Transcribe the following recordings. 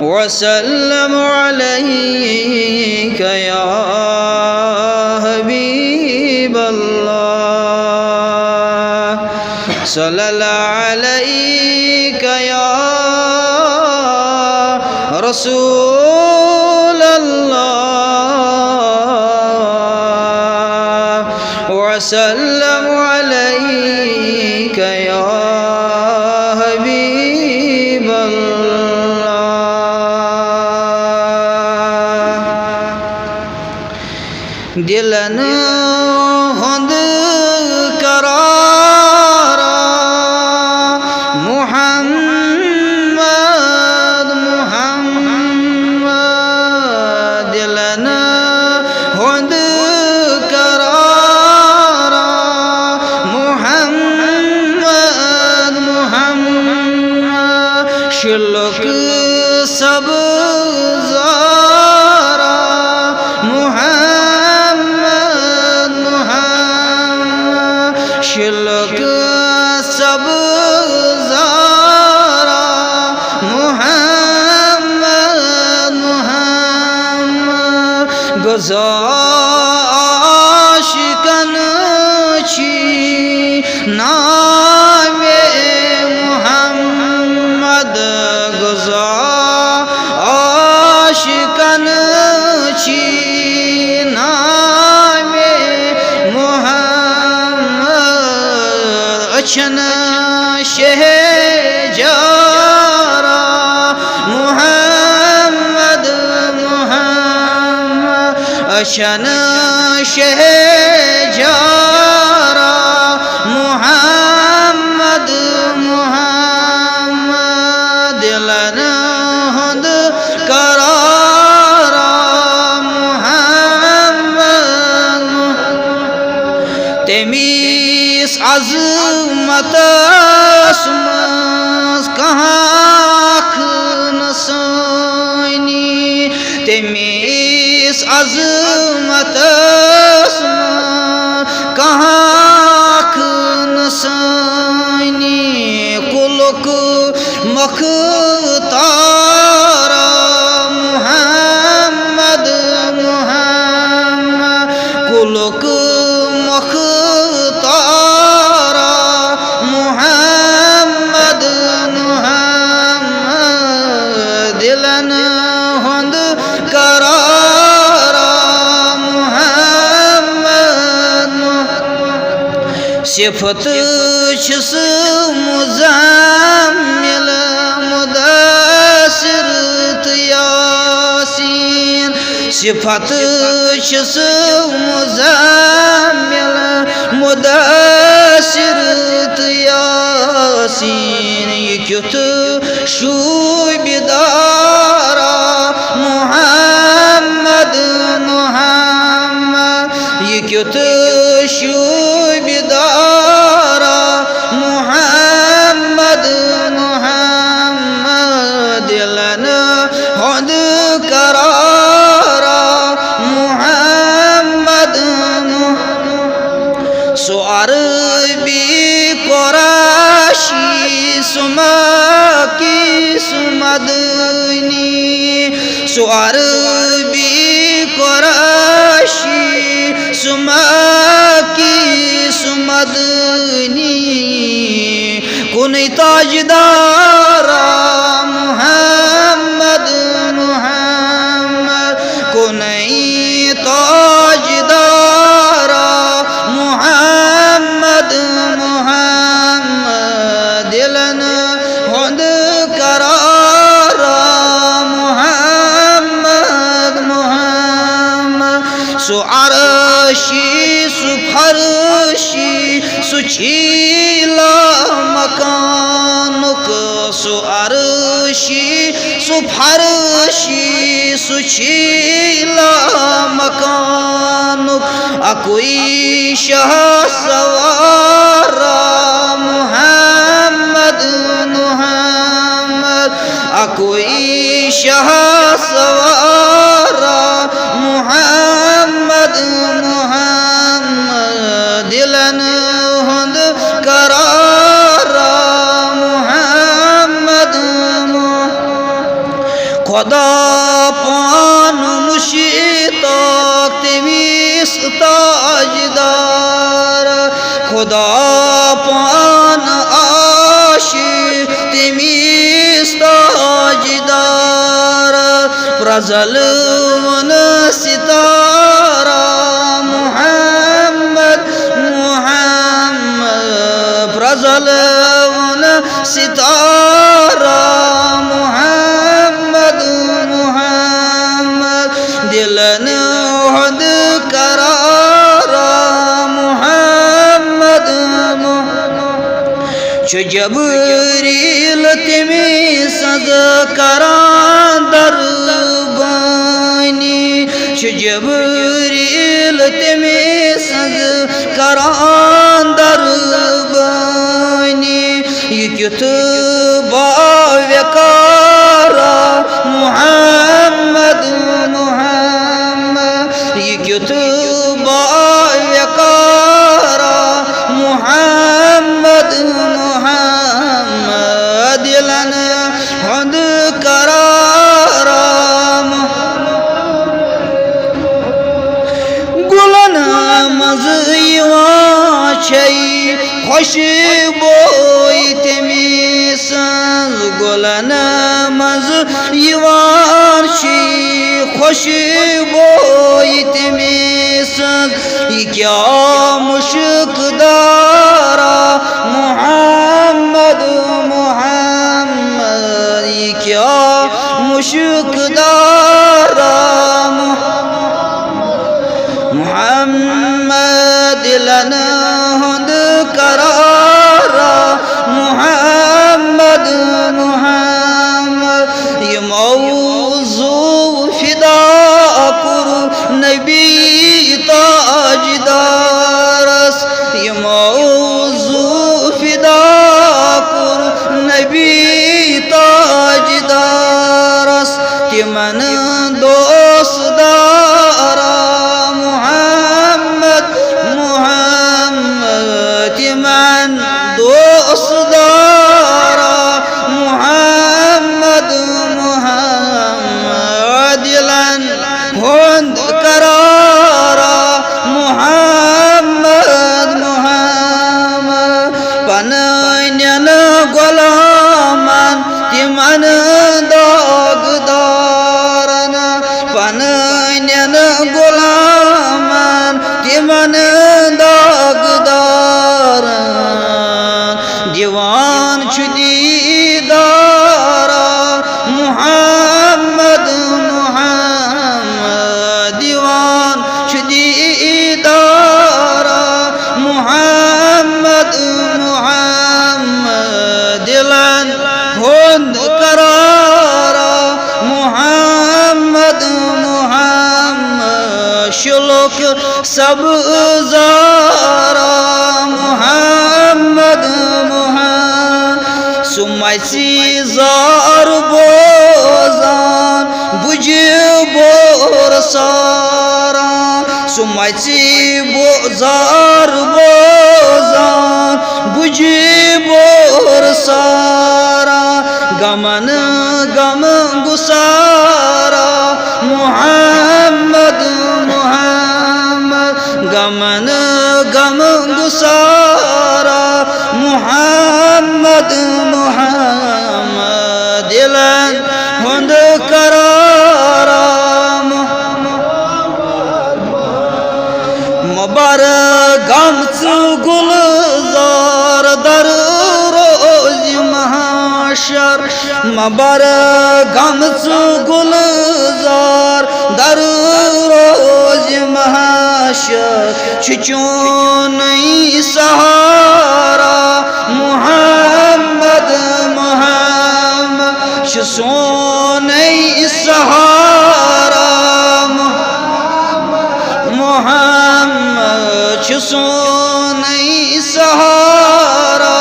वसल्लम अलैका या हबीब अल्लाह सल्लल्लाहु अलैका या रसूल अल्लाह वसल्लम अलैका या हबीब अल्लाह दिलन हुंद करारा मुहम्मद मुहम्मद दिलन हुंद करारा मुहम्मद मुहम्मद शुल्क सब शिलक सब ज़ारा मुहम्मद मुहम्मद गुज़ाशिकन छी नामे मुहम्मद गुज़ाशिकन छी नामे अचन शहजारा मुहम्मद मुहम्मद अचन शहजारा मुहम्मद मुहम्मद दिलन हुंद करारा मुहम्मद तेमीस अज़मत कहाँ नसानी तेमीस अज़मत कहाँ नसानी कुलक मख्तारा मुहम्मद मुहम्मद कुलक मख्तारा मुहम्मद मुहम्मद दिलन हुंद करारा मुहम्मद सिफत छस मुज़म्मिल मुदस्सिर यासीन सिफत छस मुज़म्मिल मुदस्सिर यासीन ये क्युत शूबिदारा मुहम्मद मुहम्मद ये क्युत शूबिदारा मुहम्मद मुहम्मद दिलन हुंद करारा मुहम्मद सो अरबी कुरैशी सुमकी सुमदनी सो अरबी कुरैशी सुमकी सुमदनी कुनी ताजदारा मुहम्मद मुहम्मद कुनी ताजदारा मुहम्मद मुहम्मद दिलन हुंद करारा मुहम्मद मुहम्मद सो अरशी सुफरशी सुचीला मकानुक सो अरशी सुफरशी सुचीला मकानुक अकोई शाह सवारा मुहम्मद मुहम्मद अकोई शाह सवारा मुहम्मद मुहम्मद दिलन हुंद करारा मुहम्मद खुदा पान मुशीताक तमिस ताजदार खुदा पान आशी तमिस ताजदार प्रजल वन सितारा मुहम्मद मुहम्मद प्रजल वन सितारा मुहम्मद मुहम्मद दिलन हद करारा मुहम्मद मुहम्मद जबरील तमी सज करान दरबानी जबरील तमी सज करान दरबानी ये क्युत बाव्यकारा मुहम्मद मुहम्मद ये क्युत बाव्यकारा मुहम्मद मुहम्मद दिलन हद करारा गुलन मज खुशबोई तमिस गुलन मज खुशबोई तमिस ये क्या मुश्कदारा मुहम्मद मुहम्मद ये क्या मुश्कदारा मुहम्मद दिलन हद करारा मुहम्मद मुहम्मद ये मौजू फिदा कुरु नबी ताजदारस ये मौजू फिदा कुरु नबी ताजदारस तिमन दोस्तदारा मुहम्मद मुहम्मद तिमन दोस्तदारा मुहम्मद मुहम्मद दिलन हुंद करारा मुहम्मद मुहम्मद पनयन गुलामन तिमन दागदारन पनयन गुलामन तिमन दागदारन दीवान दीदारा मुहम्मद मुहम्मद दीवान दीदारा मुहम्मद मुहम्मद दिलन हुंद करारा मुहम्मद मुहम्मद शुलुक सब जारा मुहम्मद मुहम्मद सुमसी जार बोजान बुझ बोर सारा सुमसी जार बोजान बुझ बोर सारा गमन गम गुसारा मुहम्मद मुहम्मद गमन गम गुसारा मुहम्मद मुहम्मद दिलन हुंद करारा मुबारक गमच गुलजार दर रोज महाशर मुबारक गमच गुलजार दर रोज महाशर चुचून सहारा मुहम्मद मुहम्मद सोन सहारा मुहम्मद सोन सहारा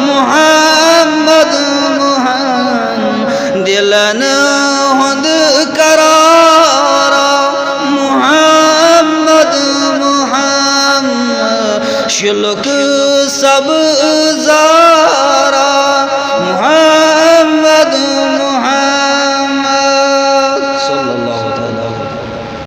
मुहम्मद मुहम्मद दिलन हुंद करारा मुहम्मद मुहम्मद शुल्क सब जारा मुहम्मद